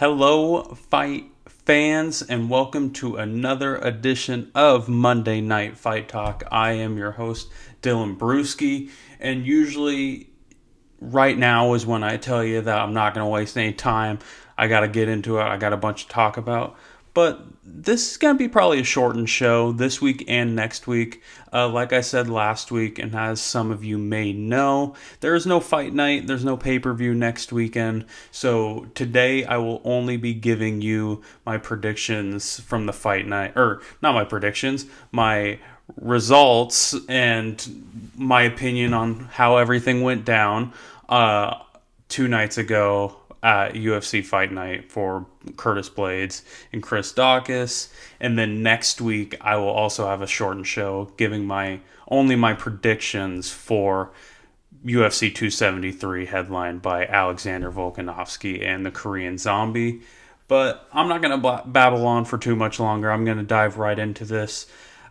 Hello, fight fans, and welcome to another edition of Monday Night Fight Talk. I am your host, Dylan Brewski, and usually right now is when I tell you that I'm not going to waste any time. I got to get into it. I got a bunch to talk about. But this is going to be probably a shortened show this week and next week. Like I said last week, and as some of you may know, there is no fight night. There's no pay-per-view next weekend. So today I will only be giving you my predictions from the fight night. Or, not my predictions, my results and my opinion on how everything went down 2 nights ago at UFC Fight Night for Curtis Blaydes and Chris Dawkis. And then next week I will also have a shortened show giving my predictions for UFC 273 headlined by Alexander Volkanovski and the Korean Zombie. But I'm not going to babble on for too much longer. I'm going to dive right into this.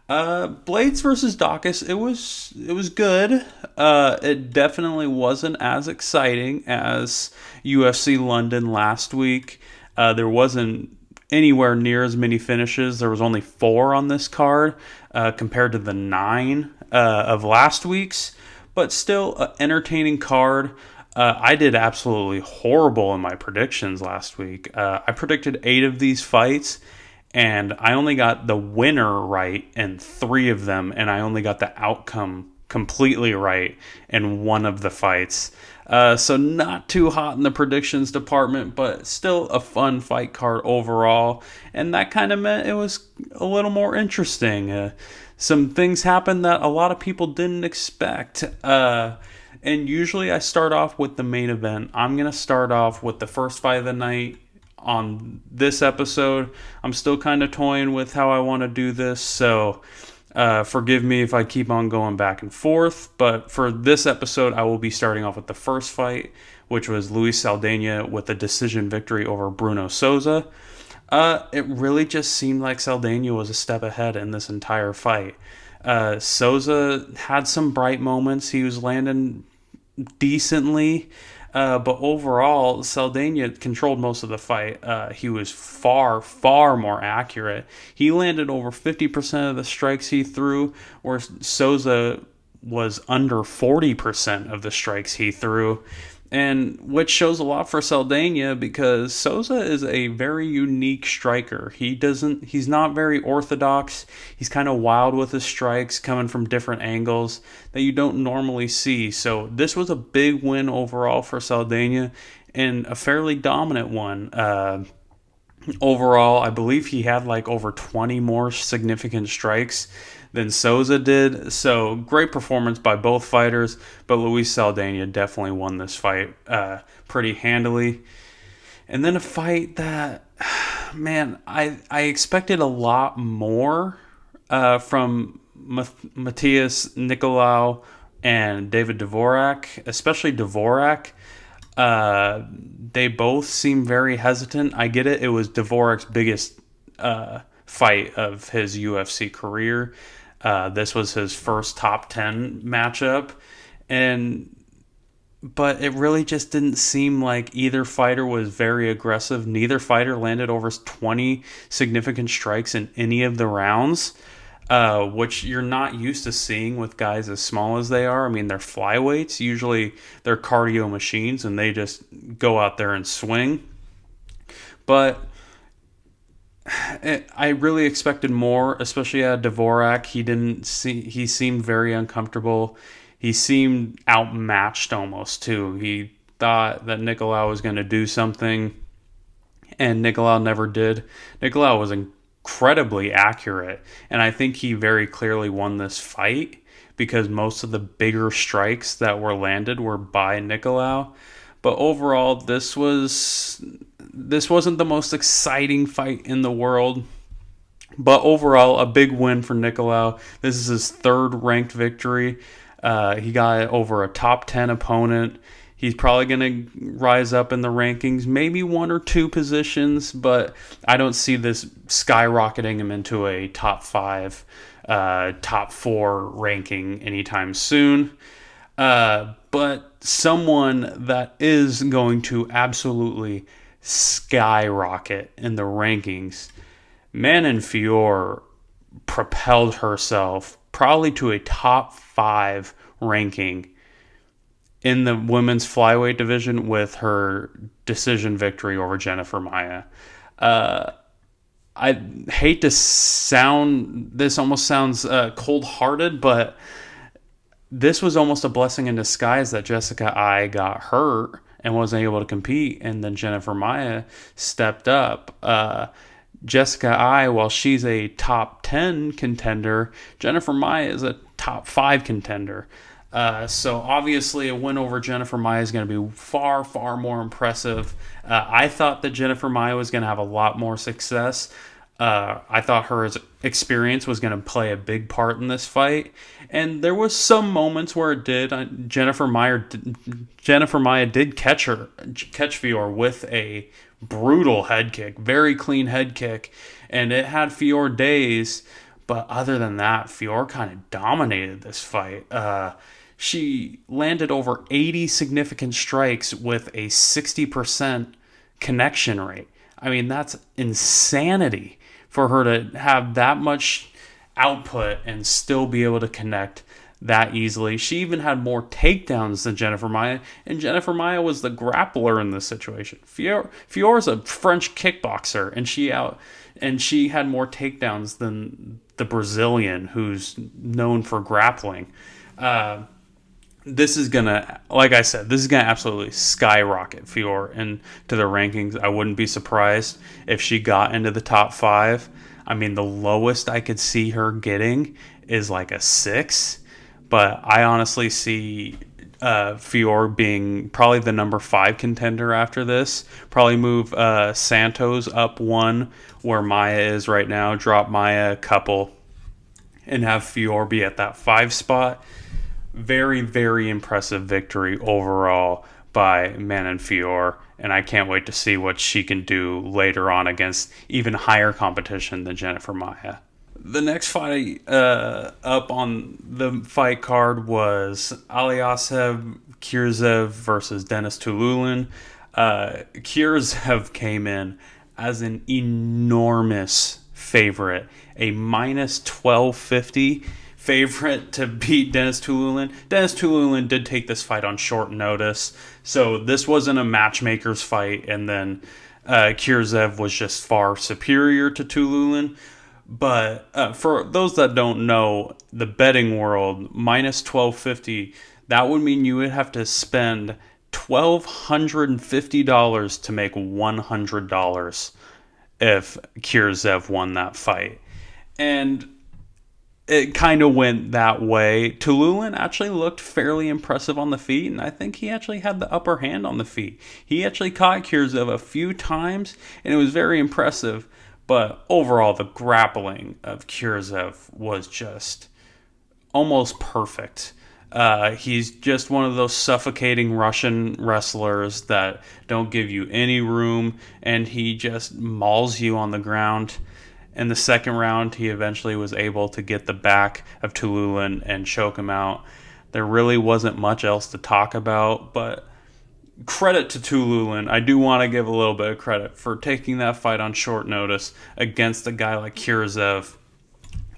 Blaydes versus Dacas, it was good. It definitely wasn't as exciting as UFC London last week. There wasn't anywhere near as many finishes. There was only 4 on this card compared to the 9 of last week's, but still an entertaining card. I did absolutely horrible in my predictions last week. I predicted 8 of these fights, and I only got the winner right in 3 of them, and I only got the outcome completely right in 1 of the fights. So not too hot in the predictions department, but still a fun fight card overall. And that kind of meant it was a little more interesting. Some things happened that a lot of people didn't expect. And usually I start off with the main event. I'm going to start off with the first fight of the night. On this episode, I'm still kind of toying with how I want to do this, so forgive me if I keep on going back and forth, but for this episode, I will be starting off with the first fight, which was Luis Saldana with a decision victory over Bruno Souza. It really just seemed like Saldana was a step ahead in this entire fight. Souza had some bright moments. He was landing decently. But overall, Saldana controlled most of the fight. He was far, far more accurate. He landed over 50% of the strikes he threw, where Souza was under 40% of the strikes he threw. And which shows a lot for Saldana because Souza is a very unique striker. He's not very orthodox. He's kind of wild with his strikes coming from different angles that you don't normally see. So this was a big win overall for Saldana and a fairly dominant one. Overall, I believe he had like over 20 more significant strikes than Souza did. So great performance by both fighters, but Luis Saldana definitely won this fight pretty handily. And then a fight that, man, I expected a lot more from Matthias, Nikolao, and David Dvorak, especially Dvorak. They both seem very hesitant. I get it. It was Dvorak's biggest fight of his UFC career. This was his first top 10 matchup. But it really just didn't seem like either fighter was very aggressive. Neither fighter landed over 20 significant strikes in any of the rounds, which you're not used to seeing with guys as small as they are. I mean, they're flyweights. Usually they're cardio machines and they just go out there and swing. But I really expected more, especially out of Dvorak. He seemed very uncomfortable. He seemed outmatched almost too. He thought that Nikolao was going to do something, and Nikolao never did. Nikolao was incredibly accurate, and I think he very clearly won this fight because most of the bigger strikes that were landed were by Nikolao. But overall, this wasn't the most exciting fight in the world. But overall, a big win for Nikolao. This is his 3rd ranked victory. He got over a top 10 opponent. He's probably going to rise up in the rankings, maybe 1 or 2 positions, but I don't see this skyrocketing him into a top 5, top 4 ranking anytime soon. But someone that is going to absolutely skyrocket in the rankings. Manon Fior propelled herself probably to a top 5 ranking in the women's flyweight division with her decision victory over Jennifer Maia. I hate to sound, this almost sounds cold-hearted, but this was almost a blessing in disguise that Jessica Ai got hurt and wasn't able to compete, and then Jennifer Maia stepped up. Jessica Ai, while she's a top 10 contender, Jennifer Maia is a top 5 contender. So obviously a win over Jennifer Maia is going to be far, far more impressive. I thought that Jennifer Maia was going to have a lot more success. I thought her experience was going to play a big part in this fight. And there was some moments where it did. Jennifer Maia did catch Fior with a brutal head kick, very clean head kick, and it had Fior dazed. But other than that, Fior kind of dominated this fight. She landed over 80 significant strikes with a 60% connection rate. I mean, that's insanity for her to have that much output and still be able to connect that easily. She even had more takedowns than Jennifer Maia, and Jennifer Maia was the grappler in this situation. Fior is a French kickboxer, and she had more takedowns than the Brazilian, who's known for grappling. This is gonna, like I said, this is gonna absolutely skyrocket Fior into the rankings. I wouldn't be surprised if she got into the top 5. I mean, the lowest I could see her getting is like a 6, but I honestly see Fior being probably the number 5 contender after this. Probably move Santos up 1 where Maia is right now, drop Maia a couple, and have Fior be at that 5 spot. Very, very impressive victory overall by Manon Fior, and I can't wait to see what she can do later on against even higher competition than Jennifer Maia. The next fight up on the fight card was Aliasev Kirsev versus Dennis Tululin. Kirsev came in as an enormous favorite, a minus 1250 favorite to beat Dennis Tululin. Dennis Tululin did take this fight on short notice, so this wasn't a matchmaker's fight, and then Kirsev was just far superior to Tululin. But for those that don't know the betting world, minus 1250, that would mean you would have to spend $1,250 to make $100 if Kirsev won that fight. And it kind of went that way. Tululin actually looked fairly impressive on the feet, and I think he actually had the upper hand on the feet. He actually caught Kirsev a few times, and it was very impressive. But overall, the grappling of Kirsev was just almost perfect. He's just one of those suffocating Russian wrestlers that don't give you any room, and he just mauls you on the ground. In the second round, he eventually was able to get the back of Tululin and choke him out. There really wasn't much else to talk about, but credit to Tululin. I do want to give a little bit of credit for taking that fight on short notice against a guy like Kirsev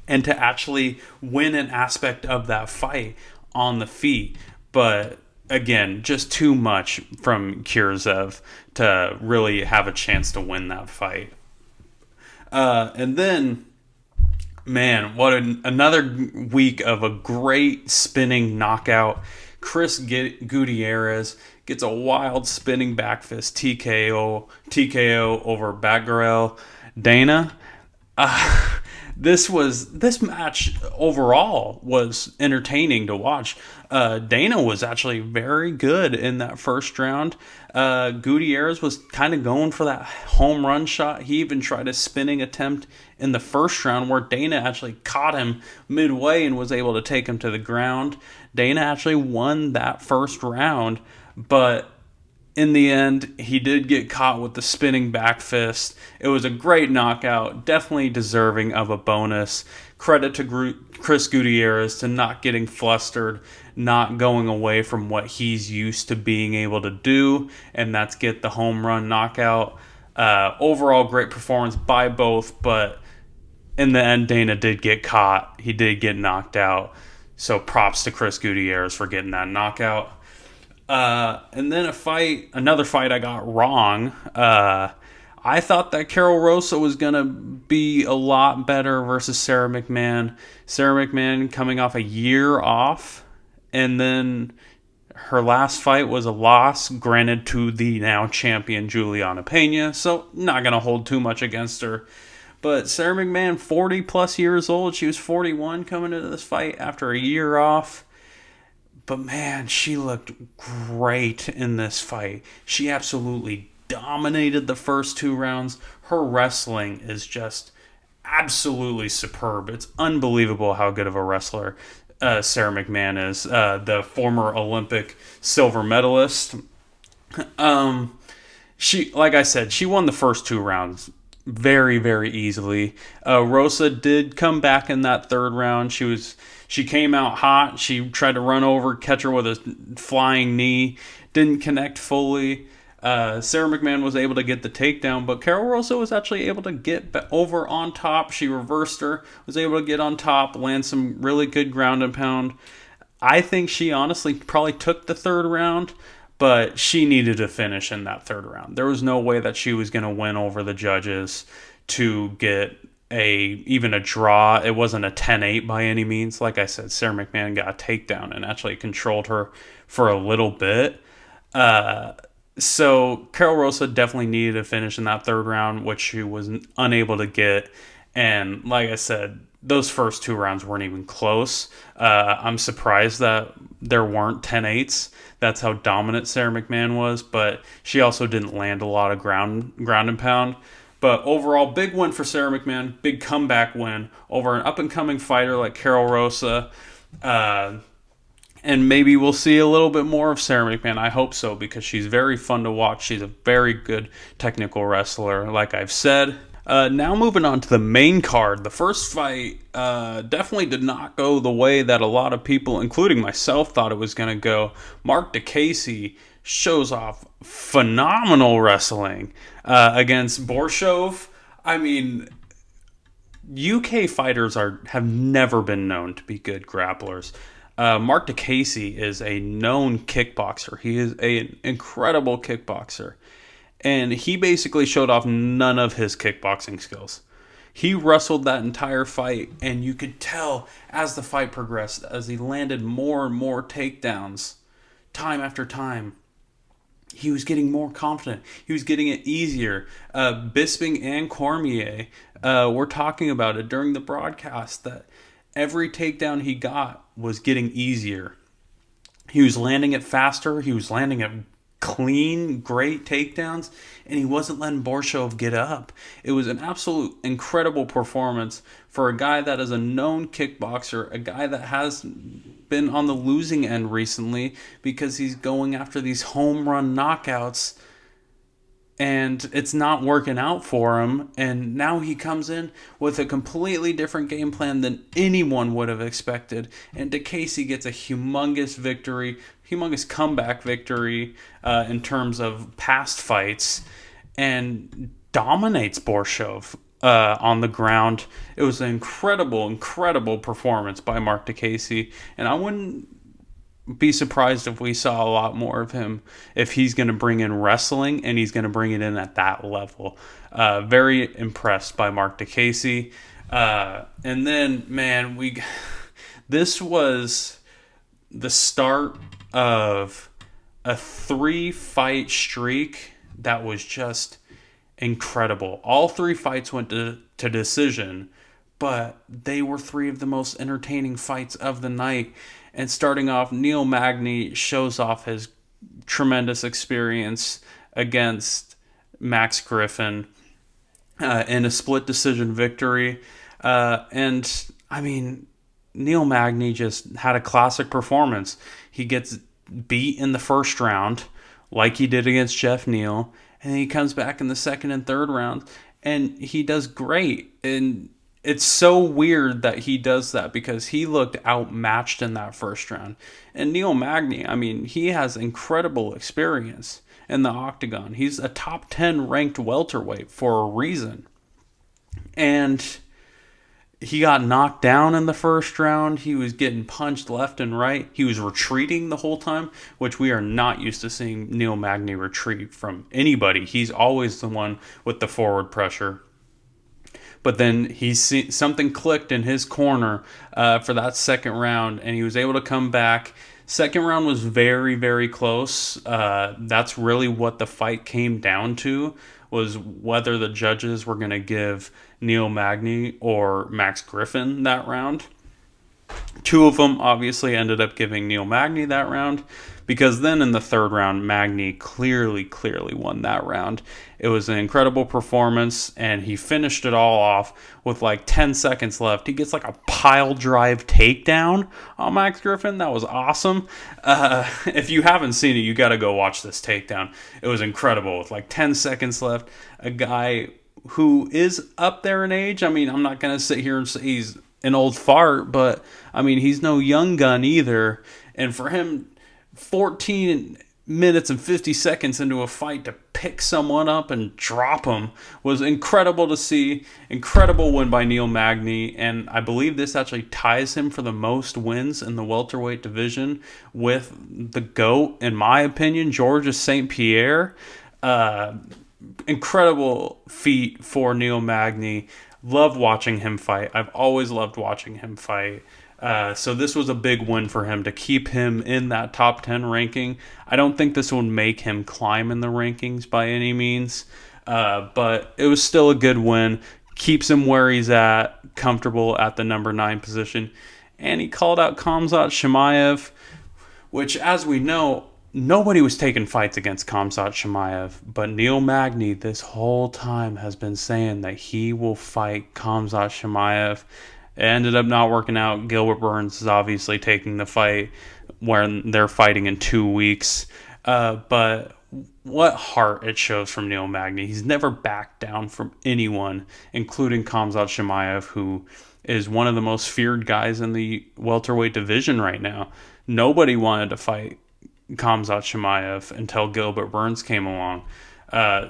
and to actually win an aspect of that fight on the feet. But again, just too much from Kirsev to really have a chance to win that fight. And then, man, what another week of a great spinning knockout. Chris Gutierrez gets a wild spinning back fist TKO over Batgarel. Dana, this match overall was entertaining to watch. Dana was actually very good in that first round. Gutierrez was kind of going for that home run shot. He even tried a spinning attempt in the first round where Dana actually caught him midway and was able to take him to the ground. Dana actually won that first round, but in the end, he did get caught with the spinning back fist. It was a great knockout, definitely deserving of a bonus. Credit to Chris Gutierrez to not getting flustered, not going away from what he's used to being able to do, and that's get the home run knockout. Overall, great performance by both, but in the end, Dana did get caught. He did get knocked out. So props to Chris Gutierrez for getting that knockout. And then another fight I got wrong. I thought that Karol Rosa was going to be a lot better versus Sarah Mcmahon. Sarah Mcmahon coming off a year off, and then her last fight was a loss, granted to the now champion Juliana Pena, so not going to hold too much against her. But Sarah McMahon, 40 plus years old, she was 41 coming into this fight after a year off. But man, she looked great in this fight. She absolutely dominated the first 2 rounds. Her wrestling is just absolutely superb. It's unbelievable how good of a wrestler Sarah McMahon is, the former Olympic silver medalist. She, like I said, she won the first 2 rounds very, very easily. Rosa did come back in that 3rd round. She came out hot. She tried to run over, catch her with a flying knee. Didn't connect fully. Sarah McMahon was able to get the takedown, but Karol Rosa was actually able to get over on top. She reversed her, was able to get on top, land some really good ground and pound. I think she honestly probably took the 3rd round, but she needed to finish in that 3rd round. There was no way that she was going to win over the judges to get even a draw. It wasn't a 10-8 by any means. Like I said, Sarah McMahon got a takedown and actually controlled her for a little bit. So Karol Rosa definitely needed to finish in that 3rd round, which she was unable to get. And like I said, those first 2 rounds weren't even close. I'm surprised that there weren't 10-8s. That's how dominant Sarah McMahon was, but she also didn't land a lot of ground and pound. But overall, big win for Sarah McMahon, big comeback win over an up-and-coming fighter like Karol Rosa. And maybe we'll see a little bit more of Sarah McMahon. I hope so, because she's very fun to watch. She's a very good technical wrestler, like I've said. Now moving on to the main card. The first fight definitely did not go the way that a lot of people, including myself, thought it was going to go. Mark Dacas shows off phenomenal wrestling against Borshov. I mean, UK fighters have never been known to be good grapplers. Mark Dacas is a known kickboxer. He is an incredible kickboxer. And he basically showed off none of his kickboxing skills. He wrestled that entire fight, and you could tell as the fight progressed, as he landed more and more takedowns, time after time, he was getting more confident. He was getting it easier. Bisping and Cormier were talking about it during the broadcast, that every takedown he got was getting easier. He was landing it faster. He was landing it clean, great takedowns, and he wasn't letting Borshov get up. It was an absolute incredible performance for a guy that is a known kickboxer, a guy that has been on the losing end recently because he's going after these home run knockouts and it's not working out for him. And now he comes in with a completely different game plan than anyone would have expected. And Dacas gets a humongous victory, humongous comeback victory in terms of past fights, and dominates Borshov on the ground. It was an incredible performance by Mark Dacas, and I wouldn't be surprised if we saw a lot more of him if he's going to bring in wrestling and he's going to bring it in at that level. Very impressed by Mark Dacas. And then, man, this was the start of a 3-fight streak that was just incredible. All 3 fights went to decision, but they were 3 of the most entertaining fights of the night. And starting off, Neil Magney shows off his tremendous experience against Max Griffin in a split decision victory. And, I mean, Neil Magney just had a classic performance. He gets beat in the first round, like he did against Jeff Neal, and then he comes back in the second and third round, and he does great. And it's so weird that he does that because he looked outmatched in that first round. And Neil Magney, I mean, he has incredible experience in the octagon. He's a top 10 ranked welterweight for a reason. And he got knocked down in the first round. He was getting punched left and right. He was retreating the whole time, which we are not used to seeing Neil Magney retreat from anybody. He's always the one with the forward pressure. But then something clicked in his corner for that second round, and he was able to come back. Second round was very, very close. That's really what the fight came down to, was whether the judges were going to give Neil Magney or Max Griffin that round. Two of them obviously ended up giving Neil Magney that round, because then in the third round, Magney clearly won that round. It was an incredible performance, and he finished it all off with like 10 seconds left. He gets like a pile drive takedown on Max Griffin. That was awesome. If you haven't seen it, you got to go watch this takedown. It was incredible. With like 10 seconds left, a guy who is up there in age. I mean, I'm not going to sit here and say he's an old fart, but I mean, he's no young gun either. And for him, 14 minutes and 50 seconds into a fight to pick someone up and drop him was incredible to see. Incredible win by Neil Magney, and I believe this actually ties him for the most wins in the welterweight division with the GOAT, in my opinion, Georges St. Pierre. Incredible feat for Neil Magney. Love watching him fight. I've always loved watching him fight. So this was a big win for him to keep him in that top 10 ranking. I don't think this would make him climb in the rankings by any means, but it was still a good win. Keeps him where he's at, comfortable at the number 9 position. And he called out Khamzat Chimaev, which, as we know, nobody was taking fights against Khamzat Chimaev, but Neil Magney this whole time has been saying that he will fight Khamzat Chimaev. It ended up not working out. Gilbert Burns is obviously taking the fight where they're fighting in 2 weeks. But what heart it shows from Neil Magney. He's never backed down from anyone, including Khamzat Chimaev, who is one of the most feared guys in the welterweight division right now. Nobody wanted to fight Khamzat Chimaev until Gilbert Burns came along.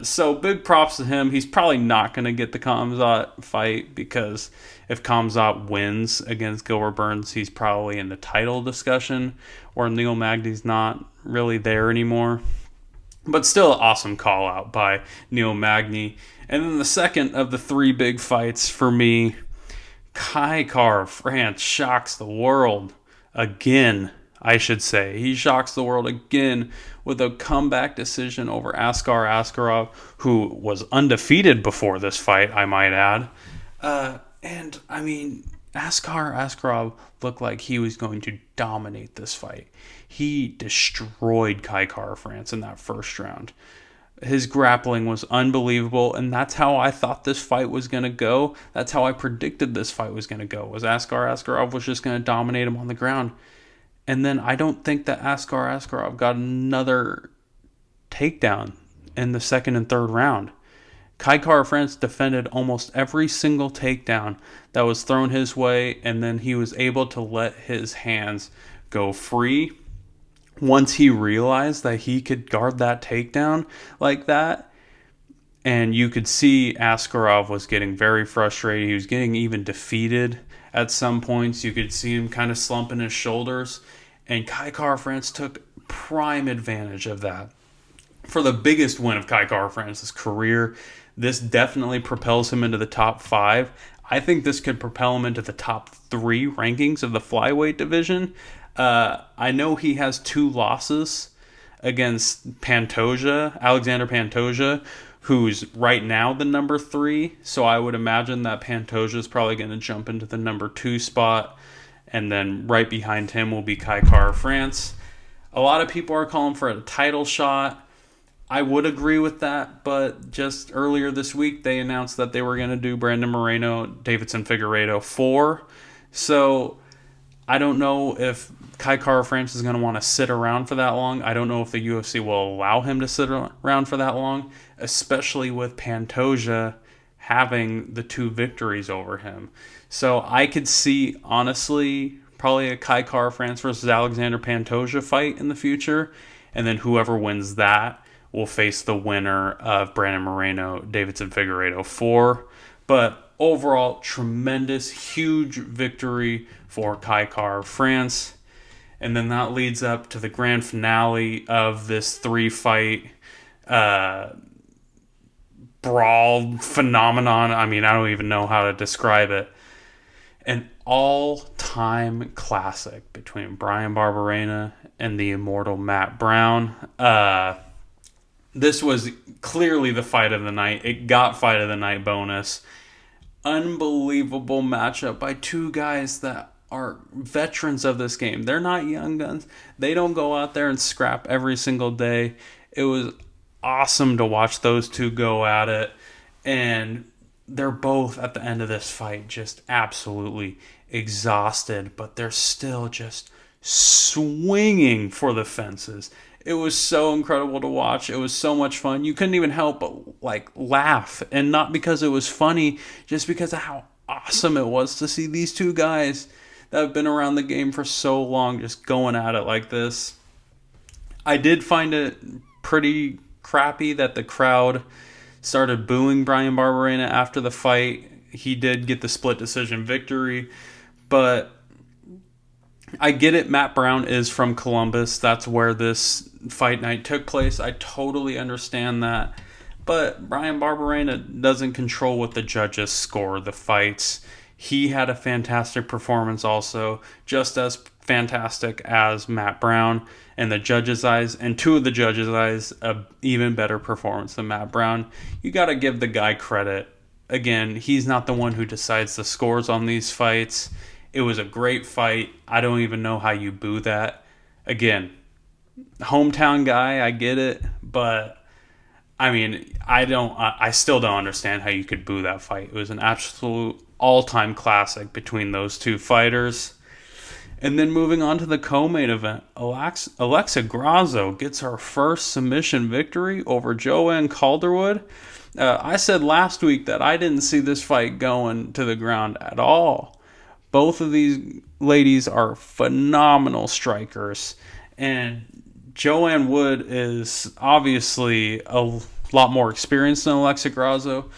So big props to him. He's probably not going to get the Khamzat fight, because if Khamzat wins against Gilbert Burns, he's probably in the title discussion, or Neil Magney's not really there anymore. But still an awesome call out by Neil Magney. And then the second of the 3 big fights for me, Kai Kara-France shocks the world again. I should say. He shocks the world again with a comeback decision over Askar Askarov, who was undefeated before this fight, I might add. And, I mean, Askar Askarov looked like he was going to dominate this fight. He destroyed Kai Kara-France in that first round. His grappling was unbelievable, and that's how I thought this fight was going to go. That's how I predicted this fight was going to go, was Askar Askarov was just going to dominate him on the ground. And then I don't think that Askar Askarov got another takedown in the second and third round. Kai Kara-France defended almost every single takedown that was thrown his way, and then he was able to let his hands go free once he realized that he could guard that takedown like that. And you could see Askarov was getting very frustrated. He was getting even defeated at some points. You could see him kind of slumping his shoulders. And Kai Kara-France took prime advantage of that. For the biggest win of Kai Kara-France's career, this definitely propels him into the top 5. I think this could propel him into the top 3 rankings of the flyweight division. I know he has 2 losses against Alexander Pantoja, who's right now the number 3. So I would imagine that Pantoja is probably going to jump into the number 2 spot. And then right behind him will be Kai Kara-France. A lot of people are calling for a title shot. I would agree with that, but just earlier this week, they announced that they were going to do Brandon Moreno, Davidson Figueiredo 4. So I don't know if Kai Kara-France is going to want to sit around for that long. I don't know if the UFC will allow him to sit around for that long, especially with Pantoja having the 2 victories over him. So I could see, honestly, probably a Kai Kara-France versus Alexander Pantoja fight in the future, and then whoever wins that will face the winner of Brandon Moreno, Davidson Figueiredo 4. But overall, tremendous, huge victory for Kai Kara-France. And then that leads up to the grand finale of this 3-fight brawl phenomenon. I mean, I don't even know how to describe it. An all-time classic between Bryan Barberena and the immortal Matt Brown. This was clearly the fight of the night. It got fight of the night bonus. Unbelievable matchup by 2 guys that are veterans of this game. They're not young guns. They don't go out there and scrap every single day. It was awesome to watch those 2 go at it. And they're both, at the end of this fight, just absolutely exhausted. But they're still just swinging for the fences. It was so incredible to watch. It was so much fun. You couldn't even help but laugh. And not because it was funny, just because of how awesome it was to see these 2 guys that have been around the game for so long just going at it like this. I did find it pretty crappy that the crowd started booing Bryan Barberena after the fight. He did get the split decision victory, but I get it. Matt Brown is from Columbus. That's where this fight night took place. I totally understand that. But Bryan Barberena doesn't control what the judges score the fights. He had a fantastic performance also, just as fantastic as Matt Brown in the judges' eyes, and 2 of the judges' eyes, an even better performance than Matt Brown. You got to give the guy credit. Again, he's not the one who decides the scores on these fights. It was a great fight. I don't even know how you boo that. Again, hometown guy, I get it, but I mean, I still don't understand how you could boo that fight. It was an absolute all-time classic between those 2 fighters. And then moving on to the co-main event, Alexa Grazo gets her first submission victory over Joanne Calderwood. I said last week that I didn't see this fight going to the ground at all. Both of these ladies are phenomenal strikers. And Joanne Wood is obviously a lot more experienced than Alexa Grazo.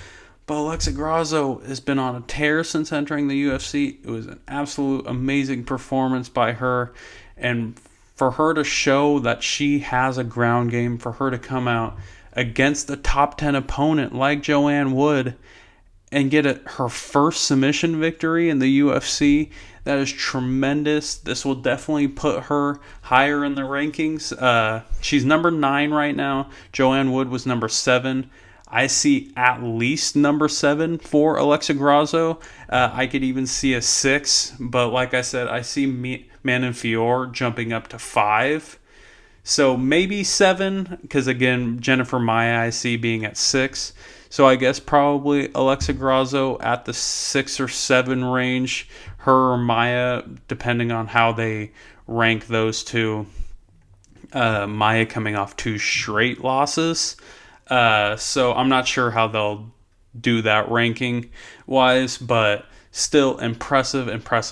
But Alexa Grazo has been on a tear since entering the UFC. It was an absolute amazing performance by her. And for her to show that she has a ground game, for her to come out against a top 10 opponent like Joanne Wood and get her first submission victory in the UFC, that is tremendous. This will definitely put her higher in the rankings. She's number 9 right now. Joanne Wood was number 7. I see at least number 7 for Alexa Grazo. I could even see a 6, but like I said, I see Manon Fior jumping up to 5. So maybe 7, because again, Jennifer Maia I see being at 6. So I guess probably Alexa Grazo at the 6 or 7 range. Her or Maia, depending on how they rank those 2. Maia coming off 2 straight losses. So I'm not sure how they'll do that ranking wise, but still impressive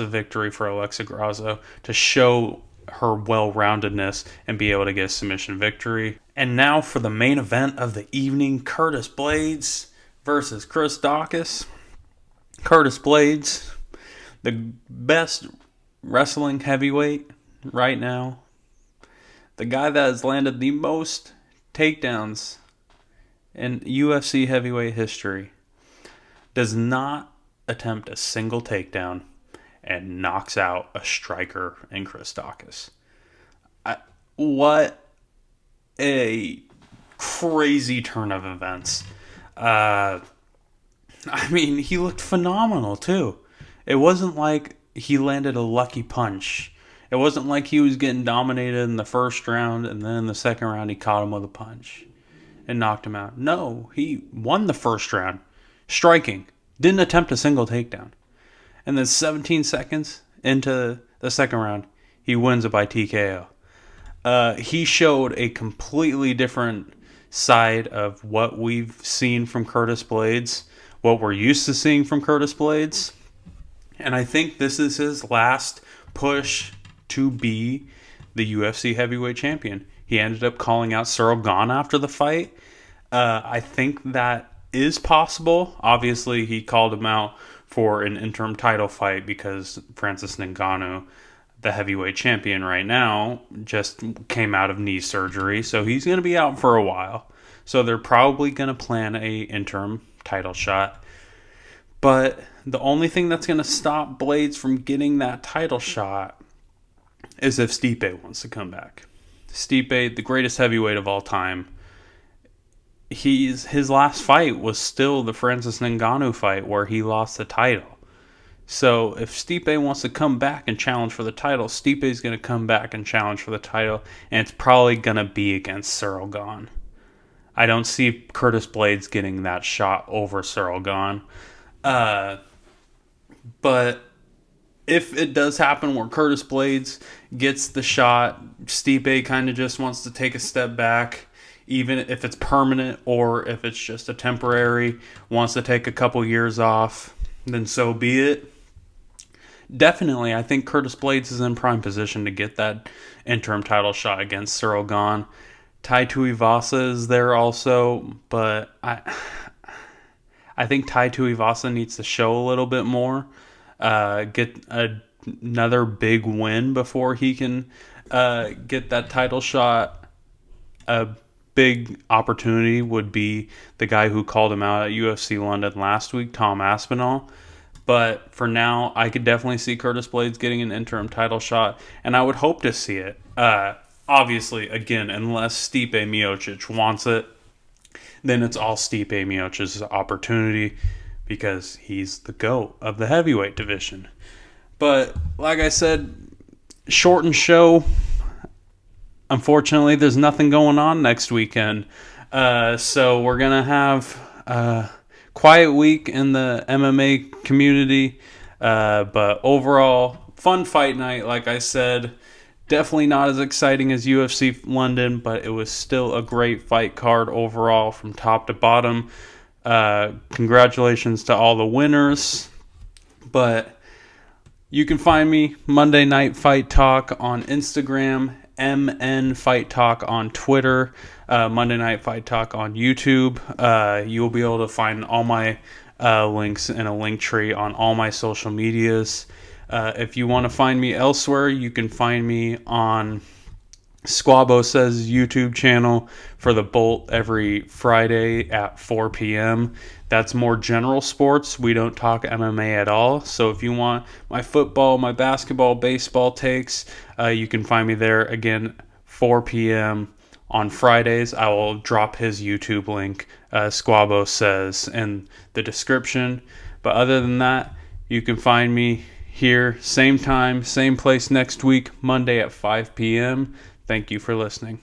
victory for Alexa Grazo to show her well-roundedness and be able to get a submission victory. And now for the main event of the evening, Curtis Blaydes versus Chris Dawkis. Curtis Blaydes, the best wrestling heavyweight right now. The guy that has landed the most takedowns in UFC heavyweight history does not attempt a single takedown and knocks out a striker in Chris Dawkis. What a crazy turn of events. I mean, he looked phenomenal too. It wasn't like he landed a lucky punch. It wasn't like he was getting dominated in the first round and then in the second round he caught him with a punch and knocked him out. No, he won the first round, striking. Didn't attempt a single takedown. And then 17 seconds into the second round, he wins it by TKO. He showed a completely different side of what we've seen from Curtis Blaydes, what we're used to seeing from Curtis Blaydes. And I think this is his last push to be the UFC heavyweight champion. He ended up calling out Gane after the fight. I think that is possible. Obviously, he called him out for an interim title fight because Francis Ngannou, the heavyweight champion right now, just came out of knee surgery. So he's going to be out for a while. So they're probably going to plan a interim title shot. But the only thing that's going to stop Blaydes from getting that title shot is if Stipe wants to come back. Stipe, the greatest heavyweight of all time, his last fight was still the Francis Ngannou fight where he lost the title. So if Stipe wants to come back and challenge for the title, Stipe's going to come back and challenge for the title, and it's probably going to be against Gane. I don't see Curtis Blaydes getting that shot over Gane. But if it does happen where Curtis Blaydes gets the shot, Stipe kind of just wants to take a step back, even if it's permanent or if it's just a temporary, wants to take a couple years off, then so be it. Definitely, I think Curtis Blaydes is in prime position to get that interim title shot against Gane. Tai Tuivasa is there also, but I think Tai Tuivasa needs to show a little bit more, get another big win before he can get that title shot. A big opportunity would be the guy who called him out at UFC London last week, Tom Aspinall. But for now, I could definitely see Curtis Blaydes getting an interim title shot, and I would hope to see it. Obviously, again, unless Stipe Miocic wants it, then it's all Stipe Miocic's opportunity because he's the GOAT of the heavyweight division. But like I said, shortened show. Unfortunately, there's nothing going on next weekend. So we're going to have a quiet week in the MMA community. But overall, fun fight night, like I said. Definitely not as exciting as UFC London, but it was still a great fight card overall from top to bottom. Congratulations to all the winners. But you can find me Monday Night Fight Talk on Instagram, MN Fight Talk on Twitter, Monday Night Fight Talk on YouTube. You'll be able to find all my links in a link tree on all my social medias. If you want to find me elsewhere, you can find me on SquaboSays YouTube channel for the Boelt every Friday at 4 p.m. That's more general sports. We don't talk MMA at all. So if you want my football, my basketball, baseball takes, you can find me there again 4 p.m. on Fridays. I will drop his YouTube link, SquaboSays, in the description. But other than that, you can find me here, same time, same place next week, Monday at 5 p.m. Thank you for listening.